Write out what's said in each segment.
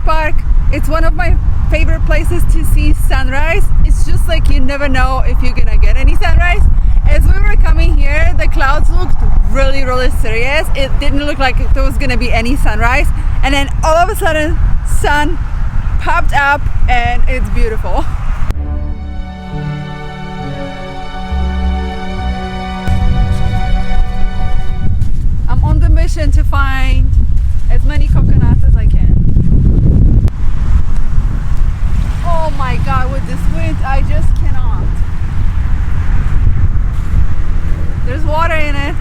park. It's one of my favorite places to see sunrise. It's just like you never know if you're gonna get any sunrise. As we were coming here, the clouds looked really, really serious. It didn't look like there was gonna be any sunrise. And then all of a sudden, sun popped up and it's beautiful. I'm on the mission to find as many coconuts as I can. Oh my god, with this wind, I just cannot. There's water in it.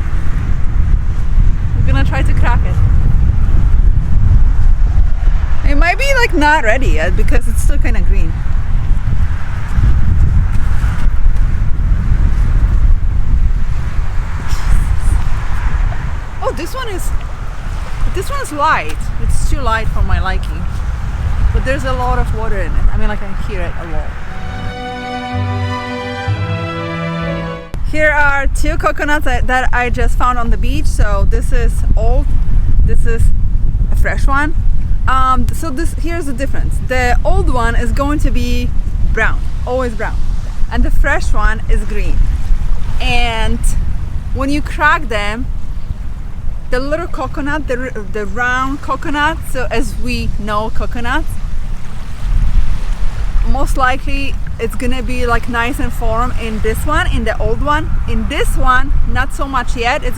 I'm gonna try to crack it. It might be like not ready yet because it's still kind of green. Oh, this one's light. It's too light for my liking. But there's a lot of water in it. I mean, like I hear it a lot. Here are two coconuts that I just found on the beach. So this is old. This is a fresh one. Here's the difference. The old one is going to be brown, always brown, and the fresh one is green. And when you crack them, the little coconut, the round coconut, so as we know coconuts, most likely it's gonna be like nice and firm in this one, in the old one. In this one, not so much yet. It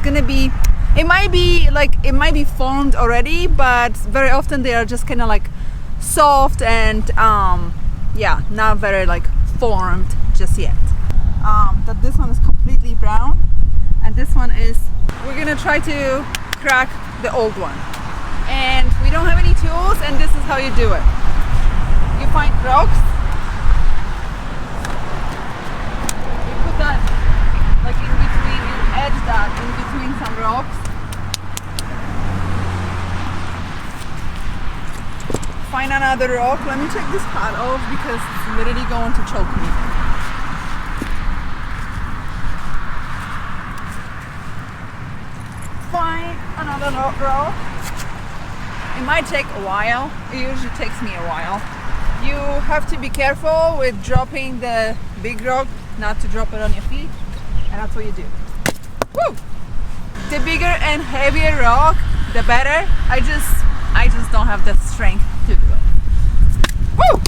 might be formed already, but very often they are just kind of like soft and not very like formed just yet. That this one is completely brown, and this one is, we're gonna try to crack the old one. And we don't have any tools, and this is how you do it. You find rocks, you put that like in between, you edge that in between some rocks. Find another rock. Let me take this hat off because it's literally going to choke me. Find another rock. It might take a while. It usually takes me a while. You have to be careful with dropping the big rock, not to drop it on your feet, and that's what you do. Woo! The bigger and heavier rock, the better. I just don't have the strength to do it. Woo!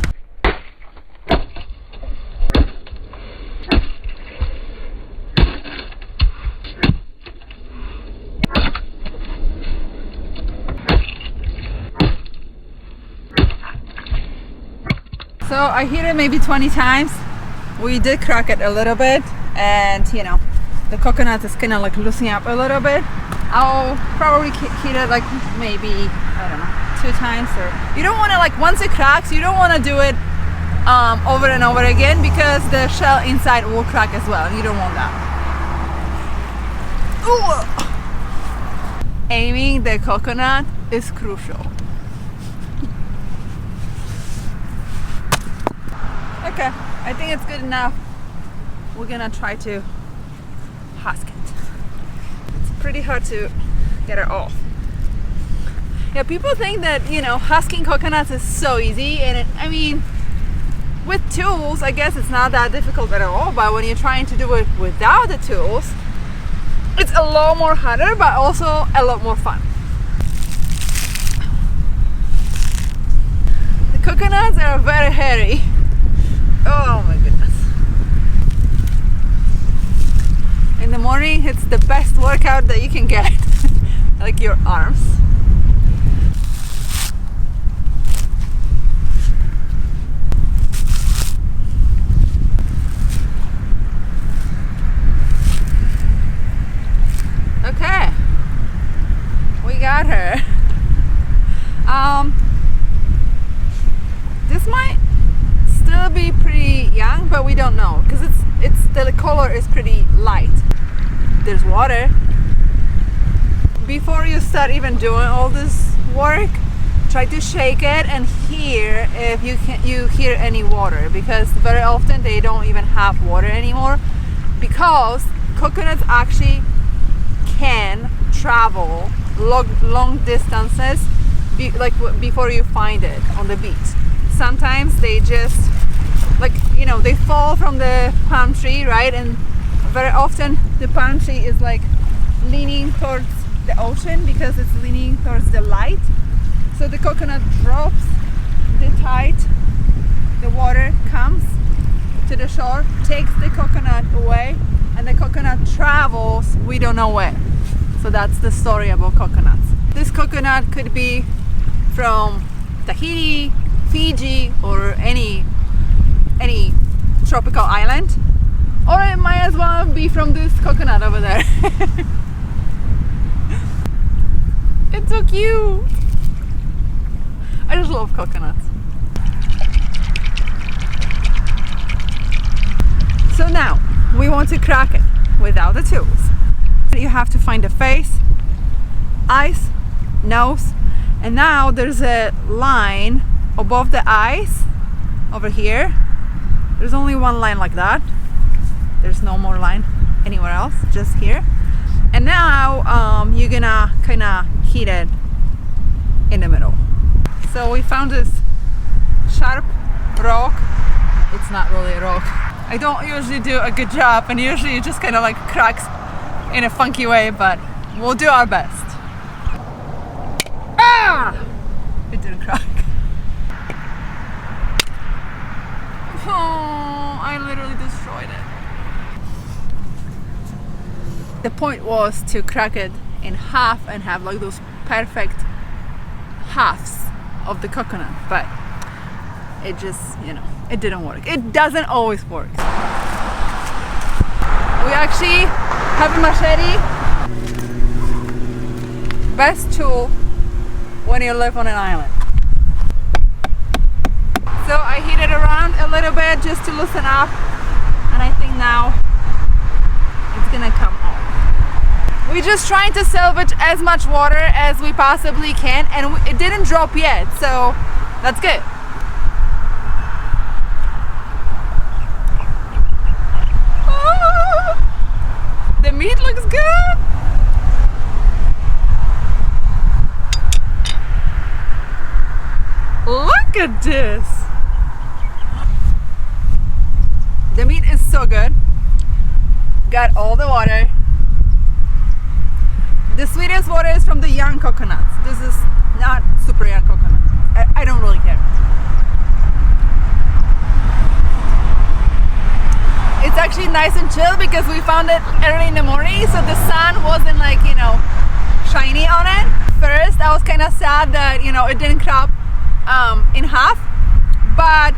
So I hit it maybe 20 times. We did crack it a little bit, and the coconut is kind of like loosening up a little bit. I'll probably hit it like maybe, I don't know, 2 times. Or you don't want to, like, once it cracks, you don't want to do it over and over again, because the shell inside will crack as well. You don't want that. Ooh. Aiming the coconut is crucial. Okay, I think it's good enough. We're gonna try to husk it. It's pretty hard to get it off. Yeah, people think that, husking coconuts is so easy, and I mean, with tools, I guess it's not that difficult at all, but when you're trying to do it without the tools, it's a lot more harder, but also a lot more fun. The coconuts are very hairy. Oh my goodness. In the morning, it's the best workout that you can get. Like your arms. Okay. We got her. This might still be pretty young, but we don't know, because the color is pretty light. There's water. Before you start even doing all this work, try to shake it and hear if you hear any water, because very often they don't even have water anymore, because coconuts actually can travel long distances before you find it on the beach. Sometimes they just they fall from the palm tree, right? And very often the palm tree is like leaning towards the ocean because it's leaning towards the light. So the coconut drops, the tide, the water comes to the shore, takes the coconut away, and the coconut travels, we don't know where. So that's the story about coconuts. This coconut could be from Tahiti, Fiji, or any tropical island, or it might as well be from this coconut over there. It's so cute. I just love coconuts. So now we want to crack it without the tools. You have to find the face, eyes, nose, and now there's a line above the eyes over here. There's only one line like that. There's no more line anywhere else, just here. And now you're gonna kind of heat it in the middle. So we found this sharp rock. It's not really a rock. I don't usually do a good job, and usually it just kind of like cracks in a funky way, but we'll do our best. Ah! It didn't crack. Oh, I literally destroyed it. The point was to crack it in half and have like those perfect halves of the coconut, but it just, it didn't work. It doesn't always work. We actually have a machete. Best tool when you live on an island. So I heat it around a little bit just to loosen up, and I think now it's gonna come off. We're just trying to salvage as much water as we possibly can, and it didn't drop yet, so that's good. Oh, the meat looks good. Look at this. The meat is so good. Got all the water. The sweetest water is from the young coconuts. This is not super young coconut. I don't really care. It's actually nice and chill because we found it early in the morning, so the sun wasn't like, shiny on it. First, I was kind of sad that, it didn't crop in half, but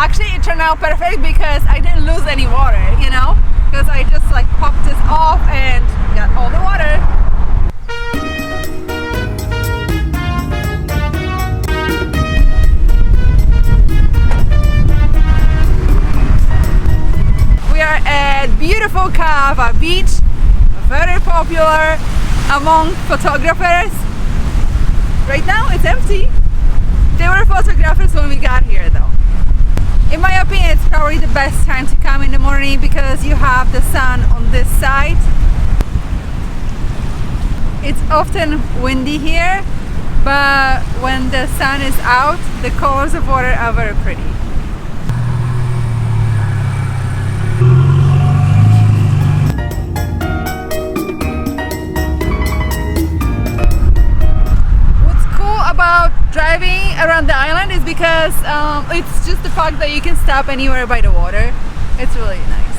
actually it turned out perfect because I didn't lose any water, because I just like popped this off and got all the water. We are at beautiful Kava Beach, very popular among photographers. Right now it's empty. There were photographers when we got here though. In my opinion, it's probably the best time to come in the morning because you have the sun on this side. It's often windy here, but when the sun is out, the colors of water are very pretty. About driving around the island is because it's just the fact that you can stop anywhere by the water. It's really nice.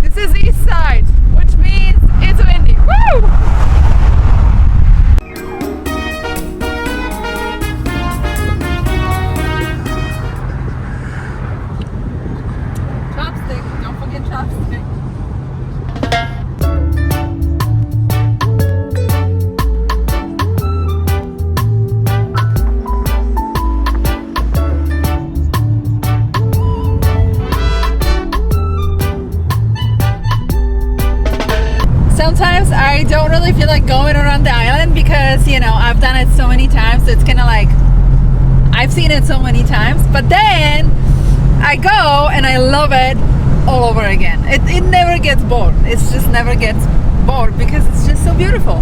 This is the east side, which means it's windy. Woo! Chopstick, don't forget chopstick. Sometimes I don't really feel like going around the island because, I've done it so many times. So it's kind of like, I've seen it so many times. But then I go and I love it all over again. It never gets bored. It just never gets bored because it's just so beautiful.